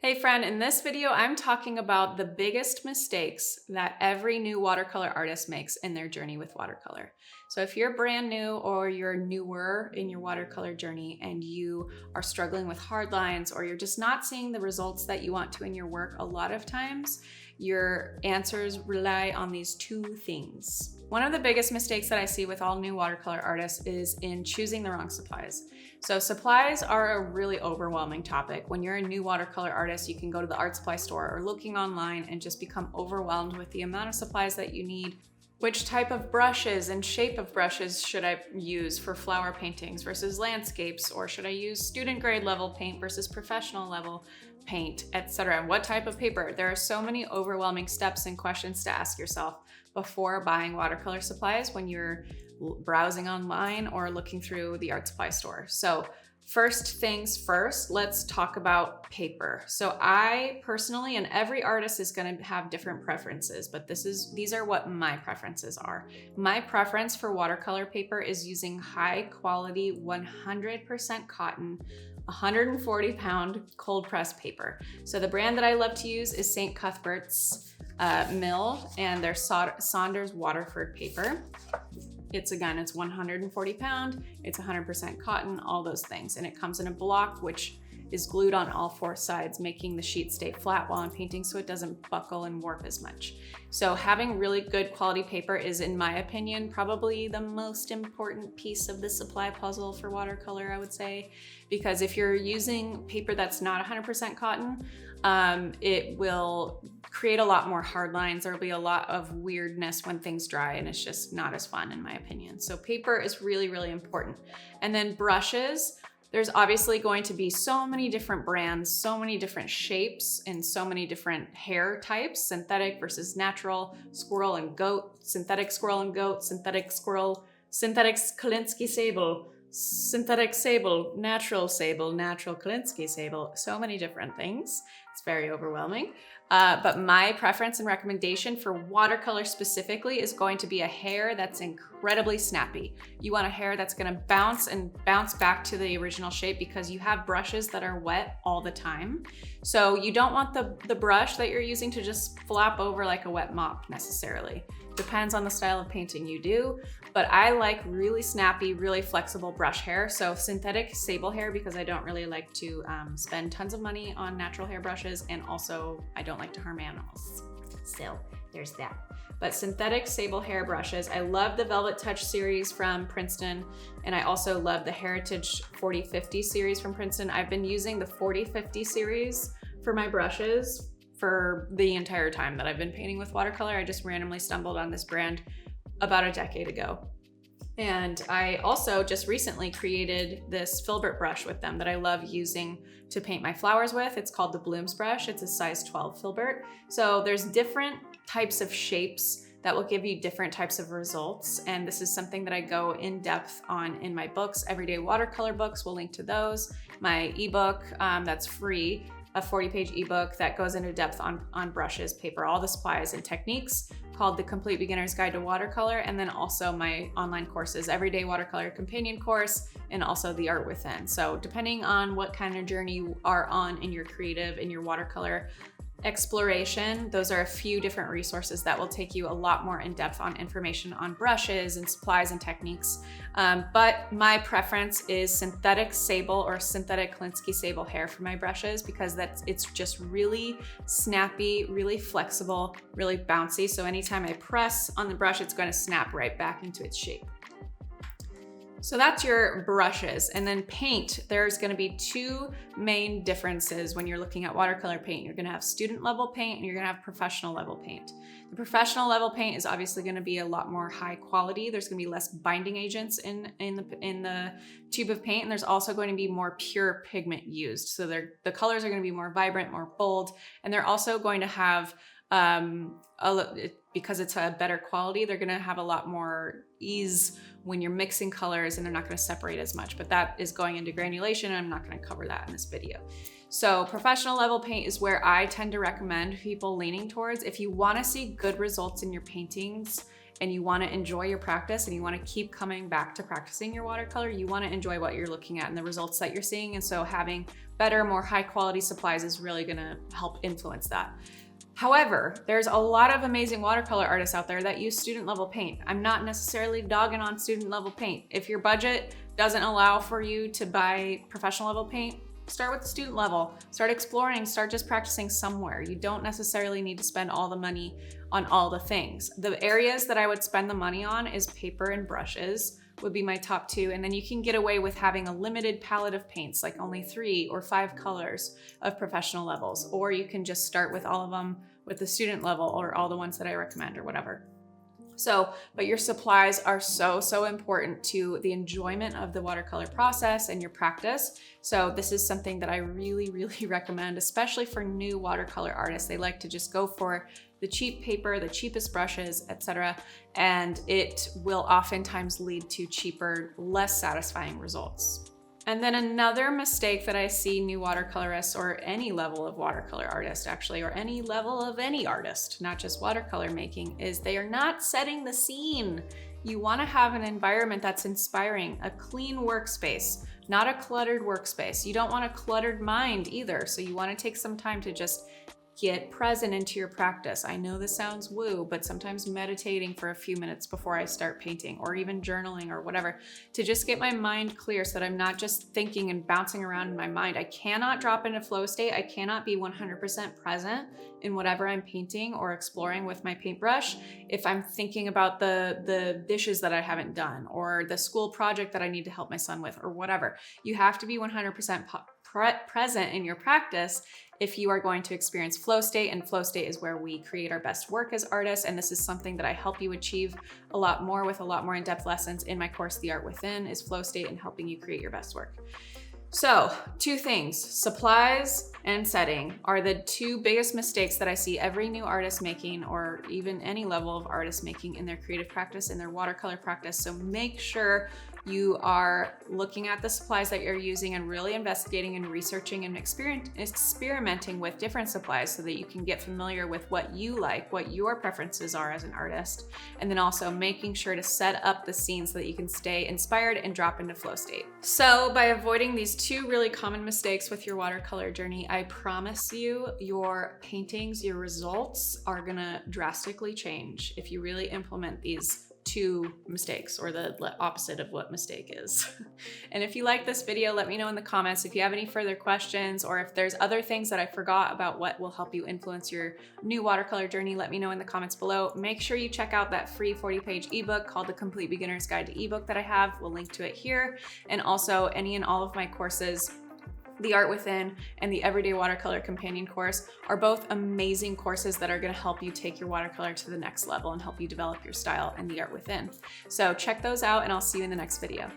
Hey friend, in this video, I'm talking about the biggest mistakes that every new watercolor artist makes in their journey with watercolor. So if you're brand new or you're newer in your watercolor journey and you are struggling with hard lines or you're just not seeing the results that you want to in your work, a lot of times your answers rely on these two things. One of the biggest mistakes that I see with all new watercolor artists is in choosing the wrong supplies. So supplies are a really overwhelming topic. When you're a new watercolor artist, you can go to the art supply store or looking online and just become overwhelmed with the amount of supplies that you need. Which type of brushes and shape of brushes should I use for flower paintings versus landscapes? Or should I use student grade level paint versus professional level paint, etc.? What type of paper? There are so many overwhelming steps and questions to ask yourself before buying watercolor supplies when you're browsing online or looking through the art supply store. So first things first, let's talk about paper. So I personally, and every artist is going to have different preferences, but these are what my preferences are. My preference for watercolor paper is using high quality 100% cotton 140-pound cold press paper. So the brand that I love to use is St. Cuthbert's Mill and their Saunders Waterford paper. It's 140 pound, it's 100% cotton, all those things. And it comes in a block, which is glued on all four sides, making the sheet stay flat while I'm painting so it doesn't buckle and warp as much. So having really good quality paper is, in my opinion, probably the most important piece of the supply puzzle for watercolor, I would say. Because if you're using paper that's not 100% cotton, it will create a lot more hard lines. There'll be a lot of weirdness when things dry and it's just not as fun in my opinion. So paper is really, really important. And then brushes. There's obviously going to be so many different brands, so many different shapes, and so many different hair types, synthetic versus natural, squirrel and goat, synthetic squirrel and goat, synthetic squirrel, synthetic Kolinsky sable, synthetic sable, natural Kolinsky sable, so many different things. It's very overwhelming. But my preference and recommendation for watercolor specifically is going to be a hair that's incredibly snappy. You want a hair that's gonna bounce back to the original shape because you have brushes that are wet all the time. So you don't want the brush that you're using to just flop over like a wet mop necessarily. Depends on the style of painting you do, but I like really snappy, really flexible brush hair. So synthetic sable hair, because I don't really like to spend tons of money on natural hair brushes, and also I don't like to harm animals. So there's that. But synthetic sable hair brushes, I love the Velvet Touch series from Princeton, and I also love the Heritage 4050 series from Princeton. I've been using the 4050 series for my brushes for the entire time that I've been painting with watercolor. I just randomly stumbled on this brand about a decade ago. And I also just recently created this filbert brush with them that I love using to paint my flowers with. It's called the Blooms brush. It's a size 12 filbert. So there's different types of shapes that will give you different types of results. And this is something that I go in depth on in my books, Everyday Watercolor books. We'll link to those. My ebook that's free, a 40-page ebook that goes into depth on brushes, paper, all the supplies and techniques, called The Complete Beginner's Guide to Watercolor, and then also my online courses, Everyday Watercolor Companion Course, and also The Art Within. So depending on what kind of journey you are on in your creative, in your watercolor exploration, those are a few different resources that will take you a lot more in depth on information on brushes and supplies and techniques. But my preference is synthetic sable or synthetic Kolinsky sable hair for my brushes because it's just really snappy, really flexible, really bouncy. So anytime I press on the brush, it's going to snap right back into its shape. So that's your brushes. And then paint, there's gonna be two main differences when you're looking at watercolor paint. You're gonna have student level paint and you're gonna have professional level paint. The professional level paint is obviously gonna be a lot more high quality. There's gonna be less binding agents in the tube of paint, and there's also going to be more pure pigment used. So the colors are gonna be more vibrant, more bold, and they're also going to have, because it's a better quality, they're gonna have a lot more ease when you're mixing colors and they're not gonna separate as much, but that is going into granulation and I'm not gonna cover that in this video. So professional level paint is where I tend to recommend people leaning towards. If you wanna see good results in your paintings and you want to enjoy your practice and you want to keep coming back to practicing your watercolor, you want to enjoy what you're looking at and the results that you're seeing. And so having better, more high quality supplies is really going to help influence that. However, there's a lot of amazing watercolor artists out there that use student level paint. I'm not necessarily dogging on student level paint. If your budget doesn't allow for you to buy professional level paint, start with the student level, start exploring, start just practicing somewhere. You don't necessarily need to spend all the money on all the things. The areas that I would spend the money on is paper and brushes would be my top two. And then you can get away with having a limited palette of paints, like only 3 or 5 colors of professional levels. Or you can just start with all of them with the student level or all the ones that I recommend or whatever. So, but your supplies are so important to the enjoyment of the watercolor process and your practice. So this is something that I really recommend, especially for new watercolor artists. They like to just go for the cheap paper, the cheapest brushes, etc. And it will oftentimes lead to cheaper, less satisfying results. And then another mistake that I see new watercolorists, or any level of watercolor artist actually, or any level of any artist, not just watercolor making, is they are not setting the scene. You want to have an environment that's inspiring, a clean workspace, not a cluttered workspace. You don't want a cluttered mind either. So you want to take some time to just get present into your practice. I know this sounds woo, but sometimes meditating for a few minutes before I start painting, or even journaling or whatever, to just get my mind clear so that I'm not just thinking and bouncing around in my mind. I cannot drop into flow state. I cannot be 100% present in whatever I'm painting or exploring with my paintbrush if I'm thinking about the dishes that I haven't done, or the school project that I need to help my son with, or whatever. You have to be 100% present in your practice if you are going to experience flow state, and flow state is where we create our best work as artists. And this is something that I help you achieve a lot more with a lot more in-depth lessons in my course, The Art Within, is flow state and helping you create your best work. So 2 things, supplies and setting, are the 2 biggest mistakes that I see every new artist making, or even any level of artist making in their creative practice, in their watercolor practice. So make sure you are looking at the supplies that you're using and really investigating and researching and experimenting with different supplies so that you can get familiar with what you like, what your preferences are as an artist. And then also making sure to set up the scene so that you can stay inspired and drop into flow state. So by avoiding these 2 really common mistakes with your watercolor journey, I promise you your paintings, your results are gonna drastically change if you really implement these 2 mistakes, or the opposite of what mistake is. And if you like this video, let me know in the comments if you have any further questions, or if there's other things that I forgot about what will help you influence your new watercolor journey. Let me know in the comments below. Make sure you check out that free 40-page ebook called The Complete Beginner's Guide to Ebook that I have. We'll link to it here. And also any and all of my courses, The Art Within and the Everyday Watercolor Companion course, are both amazing courses that are going to help you take your watercolor to the next level and help you develop your style in The Art Within. So check those out, and I'll see you in the next video.